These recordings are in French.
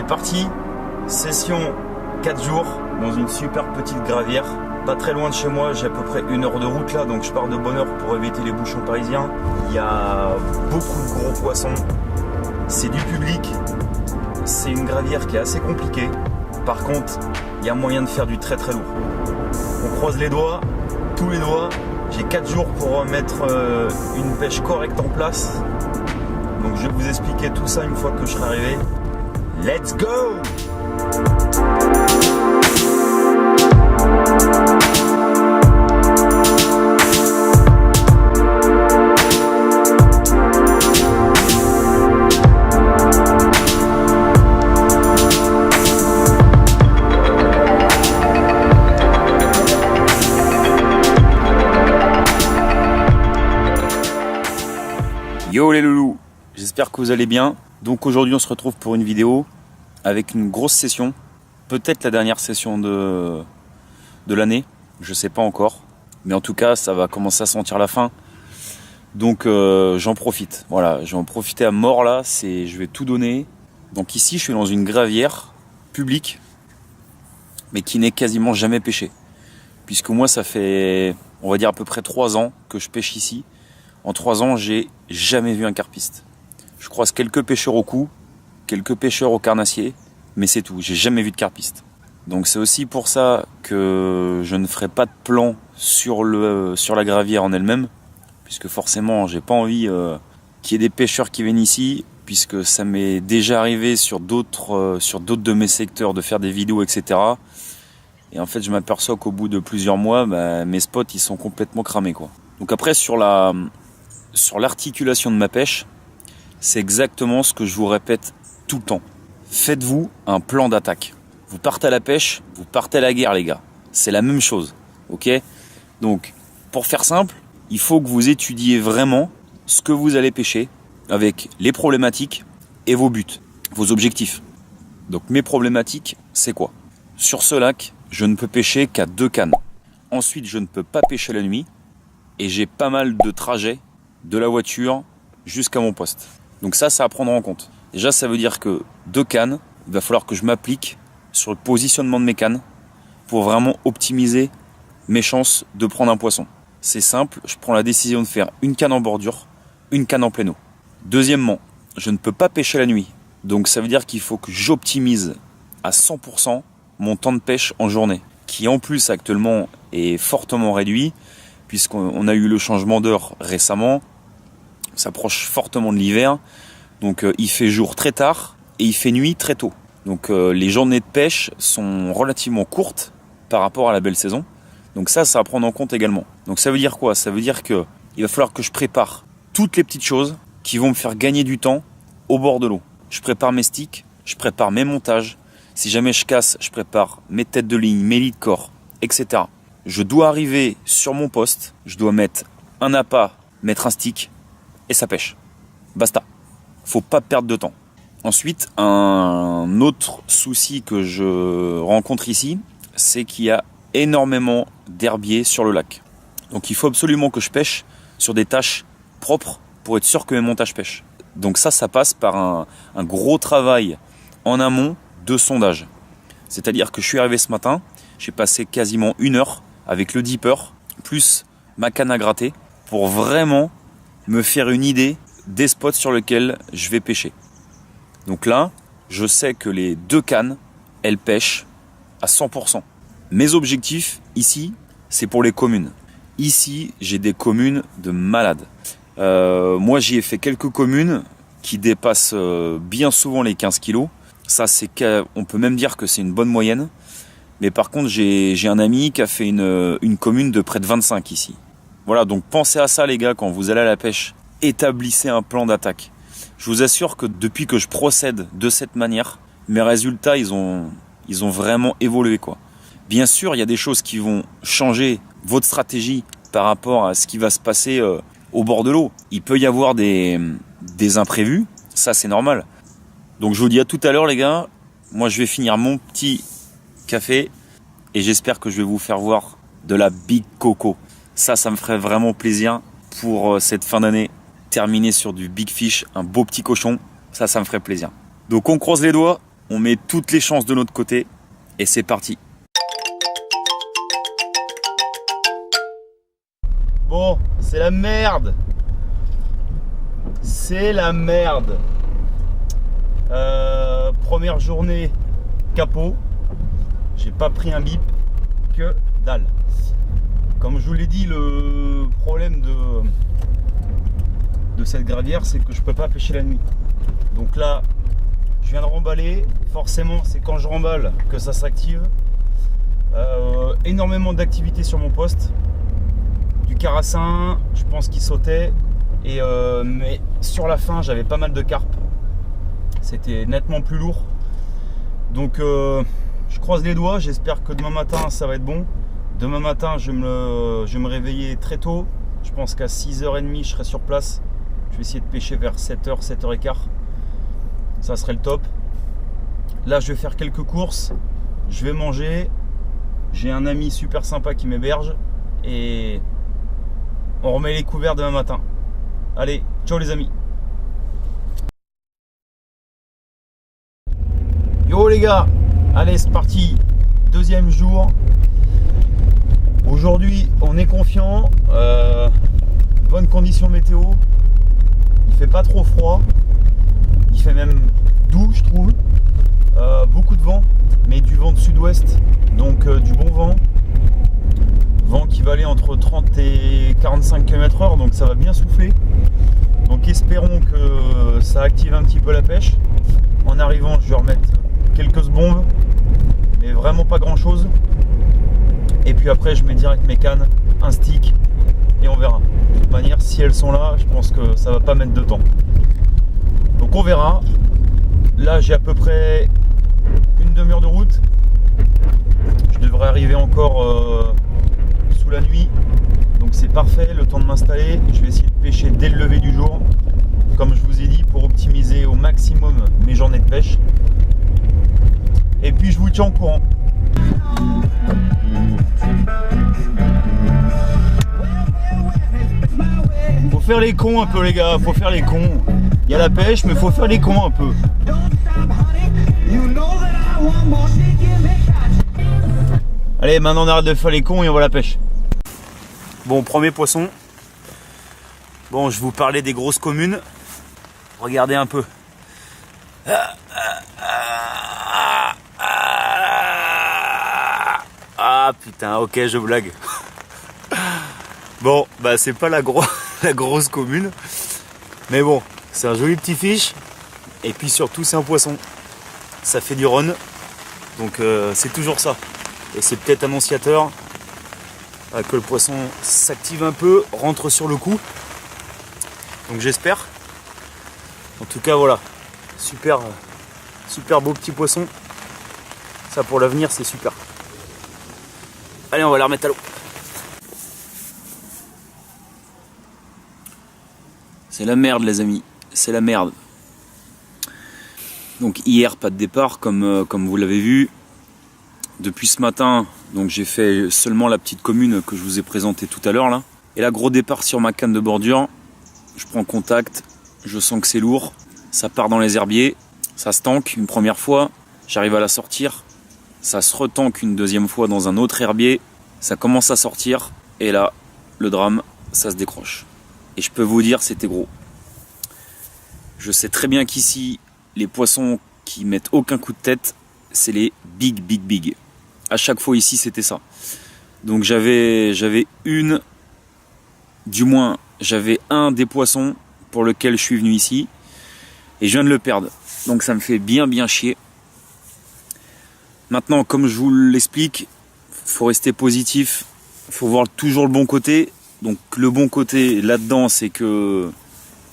parti, session 4 jours dans une super petite gravière. Pas très loin de chez moi, j'ai à peu près 1 heure de route là, donc je pars de bonne heure pour éviter les bouchons parisiens. Il y a beaucoup de gros poissons, c'est du public, c'est une gravière qui est assez compliquée. Par contre, il y a moyen de faire du très très lourd. On croise les doigts, tous les doigts. J'ai 4 jours pour mettre une pêche correcte en place. Donc je vais vous expliquer tout ça une fois que je serai arrivé. Let's go! Yo les loulous, j'espère que vous allez bien. Donc aujourd'hui on se retrouve pour une vidéo avec une grosse session, peut-être la dernière session de l'année, je sais pas encore, mais en tout cas ça va commencer à sentir la fin. Donc j'en profite, voilà, je vais en profiter à mort là, je vais tout donner. Donc ici je suis dans une gravière publique, mais qui n'est quasiment jamais pêchée, puisque moi ça fait, on va dire à peu près 3 ans que je pêche ici. En 3 ans, j'ai jamais vu un carpiste. Je croise quelques pêcheurs au cou, quelques pêcheurs au carnassier, mais c'est tout, j'ai jamais vu de carpiste. Donc c'est aussi pour ça que je ne ferai pas de plan sur la gravière en elle-même, puisque forcément, j'ai pas envie qu'il y ait des pêcheurs qui viennent ici, puisque ça m'est déjà arrivé sur d'autres de mes secteurs de faire des vidéos, etc. Et en fait, je m'aperçois qu'au bout de plusieurs mois, mes spots, ils sont complètement cramés, quoi. Donc après, sur l'articulation de ma pêche, c'est exactement ce que je vous répète tout le temps. Faites-vous un plan d'attaque. Vous partez à la pêche, vous partez à la guerre les gars. C'est la même chose, ok ? Donc, pour faire simple, il faut que vous étudiez vraiment ce que vous allez pêcher avec les problématiques et vos buts, vos objectifs. Donc mes problématiques, c'est quoi ? Sur ce lac, je ne peux pêcher qu'à 2 cannes. Ensuite, je ne peux pas pêcher la nuit et j'ai pas mal de trajets de la voiture jusqu'à mon poste. Donc ça à prendre en compte. Déjà, ça veut dire que 2 cannes, il va falloir que je m'applique sur le positionnement de mes cannes pour vraiment optimiser mes chances de prendre un poisson. C'est simple, je prends la décision de faire une canne en bordure, une canne en plein eau. Deuxièmement, je ne peux pas pêcher la nuit. Donc ça veut dire qu'il faut que j'optimise à 100% mon temps de pêche en journée, qui en plus actuellement est fortement réduit, puisqu'on a eu le changement d'heure récemment. On s'approche fortement de l'hiver, donc il fait jour très tard et il fait nuit très tôt. Donc les journées de pêche sont relativement courtes par rapport à la belle saison. Donc ça à prendre en compte également. Donc ça veut dire quoi ? Ça veut dire qu'il va falloir que je prépare toutes les petites choses qui vont me faire gagner du temps au bord de l'eau. Je prépare mes sticks, je prépare mes montages. Si jamais je casse, je prépare mes têtes de ligne, mes lead corps, etc. Je dois arriver sur mon poste, je dois mettre un appât, mettre un stick, et ça pêche. Basta. Faut pas perdre de temps. Ensuite, un autre souci que je rencontre ici, c'est qu'il y a énormément d'herbiers sur le lac. Donc il faut absolument que je pêche sur des tâches propres pour être sûr que mes montages pêchent. Donc ça passe par un gros travail en amont de sondage. C'est-à-dire que je suis arrivé ce matin, j'ai passé quasiment 1 heure avec le dipper, plus ma canne à gratter, pour vraiment me faire une idée des spots sur lesquels je vais pêcher. Donc là, je sais que les 2 cannes, elles pêchent à 100%. Mes objectifs, ici, c'est pour les communes. Ici, j'ai des communes de malades. Moi, j'y ai fait quelques communes qui dépassent bien souvent les 15 kilos. Ça, on peut même dire que c'est une bonne moyenne. Mais par contre, j'ai un ami qui a fait une commune de près de 25 ici. Voilà, donc pensez à ça les gars quand vous allez à la pêche. Établissez un plan d'attaque. Je vous assure que depuis que je procède de cette manière, mes résultats, ils ont vraiment évolué, quoi. Bien sûr, il y a des choses qui vont changer votre stratégie par rapport à ce qui va se passer au bord de l'eau. Il peut y avoir des imprévus, ça c'est normal. Donc je vous dis à tout à l'heure les gars. Moi je vais finir mon petit café et j'espère que je vais vous faire voir de la Big Coco. Ça me ferait vraiment plaisir pour cette fin d'année. Terminer sur du Big Fish, un beau petit cochon, ça me ferait plaisir. Donc on croise les doigts on met toutes les chances de notre côté et c'est parti. Bon, c'est la merde. C'est la merde. Première journée capot. J'ai pas pris un bip, que dalle. Comme je vous l'ai dit, le problème de cette gravière, c'est que je peux pas pêcher la nuit. Donc là, je viens de remballer. Forcément, c'est quand je remballe que ça s'active. Énormément d'activité sur mon poste. Du carassin, je pense qu'il sautait. Mais sur la fin, j'avais pas mal de carpes. C'était nettement plus lourd. Donc je croise les doigts. J'espère que demain matin, ça va être bon. Demain matin, je vais me réveiller très tôt. Je pense qu'à 6h30, je serai sur place. Je vais essayer de pêcher vers 7h, 7h15. Ça serait le top. Là, je vais faire quelques courses. Je vais manger. J'ai un ami super sympa qui m'héberge. Et on remet les couverts demain matin. Allez, ciao les amis. Yo les gars. Allez, c'est parti. Deuxième jour. Aujourd'hui, on est confiant. Bonne condition météo. Il fait pas trop froid. Il fait même doux, je trouve. Beaucoup de vent, mais du vent de sud-ouest. Donc du bon vent. Vent qui va aller entre 30 et 45 km/h. Donc ça va bien souffler. Donc espérons que ça active un petit peu la pêche. En arrivant, je vais remettre quelques bombes. Mais vraiment pas grand-chose. Et puis après, je mets direct mes cannes, un stick, et on verra. De toute manière, si elles sont là, je pense que ça va pas mettre de temps. Donc on verra. Là, j'ai à peu près une demi-heure de route. Je devrais arriver encore sous la nuit. Donc c'est parfait, le temps de m'installer. Je vais essayer de pêcher dès le lever du jour. Comme je vous ai dit, pour optimiser au maximum mes journées de pêche. Et puis je vous tiens au courant. Faut faire les cons un peu les gars, faut faire les cons. Il y a la pêche mais faut faire les cons un peu. Allez, maintenant on arrête de faire les cons et on va à la pêche. Bon, premier poisson. Bon, je vous parlais des grosses communes. Regardez un peu. Ah putain, ok, je blague. Bon, bah c'est pas la grosse commune. Mais bon, c'est un joli petit fiche. Et puis surtout, c'est un poisson. Ça fait du run. Donc c'est toujours ça. Et c'est peut-être annonciateur que le poisson s'active un peu, rentre sur le coup. Donc j'espère. En tout cas, voilà. Super beau petit poisson. Ça pour l'avenir, c'est super. Allez, on va la remettre à l'eau. C'est la merde les amis, c'est la merde. Donc hier pas de départ comme vous l'avez vu. Depuis ce matin, donc j'ai fait seulement la petite commune que je vous ai présentée tout à l'heure là. Et là gros départ sur ma canne de bordure. Je prends contact, je sens que c'est lourd. Ça part dans les herbiers, ça se tanque une première fois. J'arrive à la sortir, ça se retanque une deuxième fois dans un autre herbier. Ça commence à sortir et là, le drame, ça se décroche. Et je peux vous dire, c'était gros. Je sais très bien qu'ici, les poissons qui mettent aucun coup de tête, c'est les big. À chaque fois ici, c'était ça. Donc j'avais un des poissons pour lequel je suis venu ici. Et je viens de le perdre. Donc ça me fait bien chier. Maintenant, comme je vous l'explique, faut rester positif. Faut voir toujours le bon côté. Donc le bon côté là-dedans, c'est que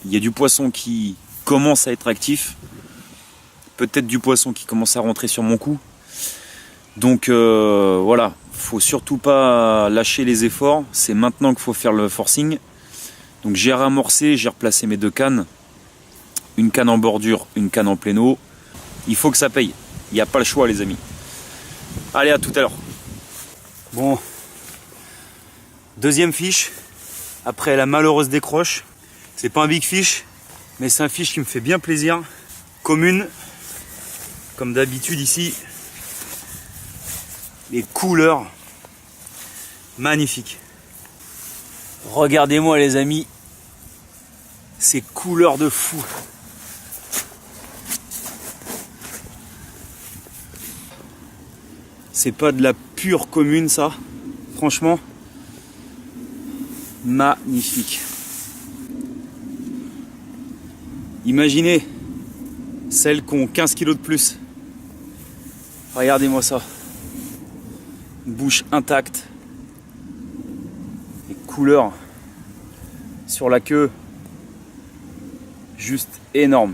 il y a du poisson qui commence à être actif. Peut-être du poisson qui commence à rentrer sur mon cou. Donc voilà, faut surtout pas lâcher les efforts. C'est maintenant qu'il faut faire le forcing. Donc j'ai ramorcé, j'ai replacé mes deux cannes. Une canne en bordure, une canne en plein eau. Il faut que ça paye. Il n'y a pas le choix les amis. Allez, à tout à l'heure. Bon. Deuxième fiche. Après la malheureuse décroche. C'est pas un big fish, mais c'est un fish qui me fait bien plaisir. Commune. comme d'habitude ici, les couleurs magnifiques. Regardez-moi les amis, ces couleurs de fou. C'est pas de la pure commune ça, franchement, magnifique. Imaginez celles qui ont 15 kg de plus. Regardez-moi ça. Une bouche intacte. Les couleurs sur la queue, juste énorme.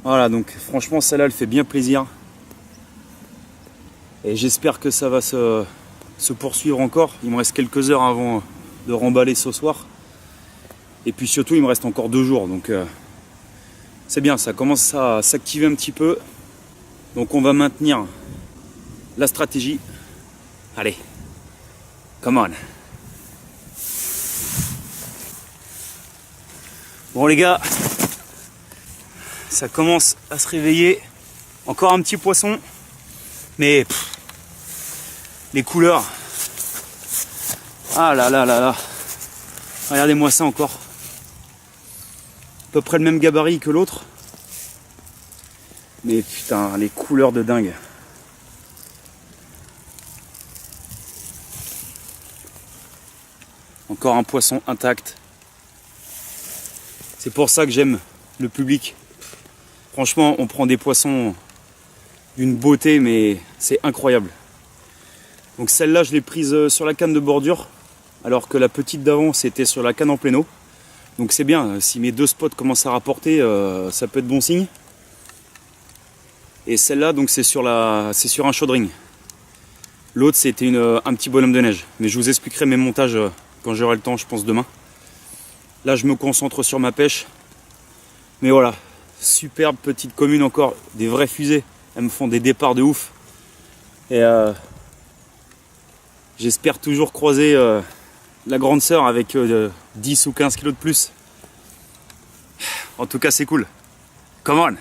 Voilà, donc franchement celle-là elle fait bien plaisir. Et j'espère que ça va se poursuivre encore. Il me reste quelques heures avant de remballer ce soir. Et puis surtout il me reste encore 2 jours. Donc c'est bien, ça commence à s'activer un petit peu. Donc on va maintenir la stratégie. Allez, come on. Bon les gars, ça commence à se réveiller. Encore un petit poisson. Mais les couleurs. Ah là là là là. Regardez-moi ça encore. À peu près le même gabarit que l'autre. Mais putain, les couleurs de dingue. Encore un poisson intact. C'est pour ça que j'aime le public. Franchement, on prend des poissons d'une beauté, mais c'est incroyable. Donc celle-là, je l'ai prise sur la canne de bordure, alors que la petite d'avant, c'était sur la canne en plein eau. Donc c'est bien, si mes 2 spots commencent à rapporter, ça peut être bon signe. Et celle-là, donc c'est sur un chaudring. L'autre, c'était un petit bonhomme de neige. Mais je vous expliquerai mes montages quand j'aurai le temps, je pense demain. Là, je me concentre sur ma pêche. Mais voilà, superbe petite commune encore, des vraies fusées. Elles me font des départs de ouf. Et j'espère toujours croiser la grande sœur avec 10 ou 15 kilos de plus. En tout cas, c'est cool. Come on!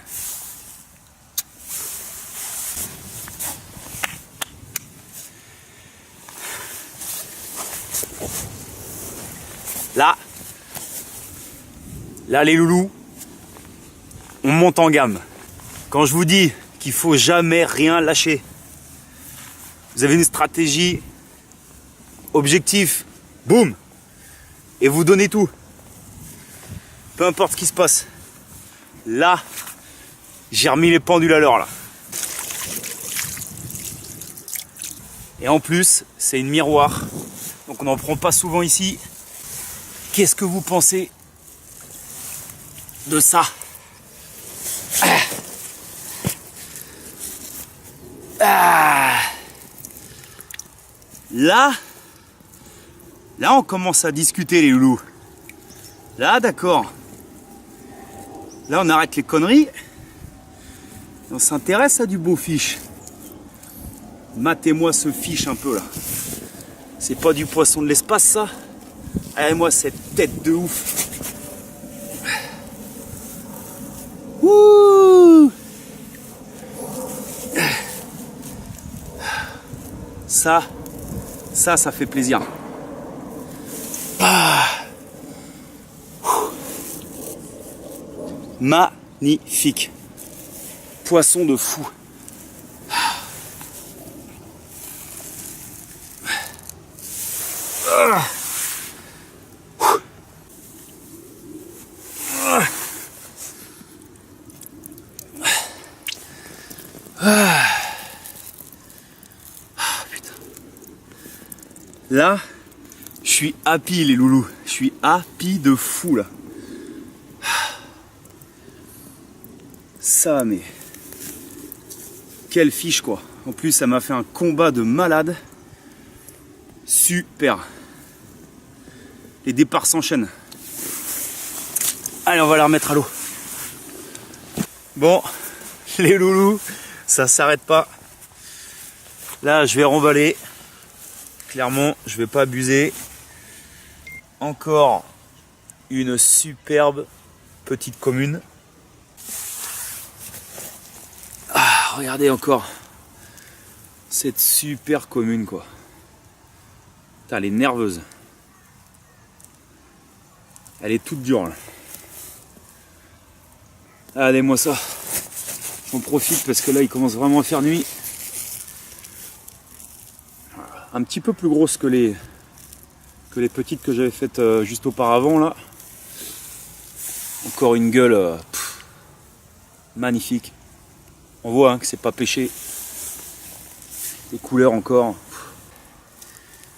Là les loulous, on monte en gamme. Quand je vous dis qu'il faut jamais rien lâcher, vous avez une stratégie, objectif, boum, et vous donnez tout. Peu importe ce qui se passe. Là, j'ai remis les pendules à l'heure là. Et en plus, c'est une miroir, donc on n'en prend pas souvent ici. Qu'est-ce que vous pensez de ça? Là, on commence à discuter les loulous. Là, d'accord. Là, on arrête les conneries. On s'intéresse à du beau fiche. Matez-moi ce fiche un peu là. C'est pas du poisson de l'espace ça. Regardez-moi cette tête de ouf. Ouh. Ça fait plaisir. Ah. Magnifique. Poisson de fou. Putain. Là, je suis happy les loulous. Je suis happy de fou là. Ça mais quelle fiche quoi. En plus ça m'a fait un combat de malade. Super. Les départs s'enchaînent. Allez, on va la remettre à l'eau. Bon, les loulous, ça s'arrête pas. Là, je vais remballer. Clairement, je vais pas abuser. Encore une superbe petite commune. Ah, regardez encore cette super commune quoi. Putain, elle est nerveuse. Elle est toute dure là. Allez, moi ça. J'en profite parce que là il commence vraiment à faire nuit. Un petit peu plus grosse que les petites que j'avais faites juste auparavant là. Encore une gueule magnifique. On voit hein, que c'est pas pêché. Les couleurs encore.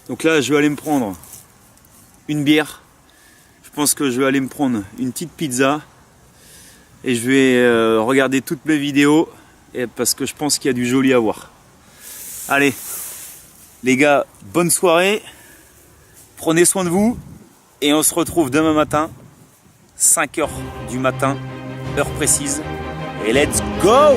Donc là je vais aller me prendre une bière. Je pense que je vais aller me prendre une petite pizza. Et je vais regarder toutes mes vidéos. Parce que je pense qu'il y a du joli à voir. Allez les gars, bonne soirée. Prenez soin de vous. Et on se retrouve demain matin. 5h du matin, heure précise, et let's go!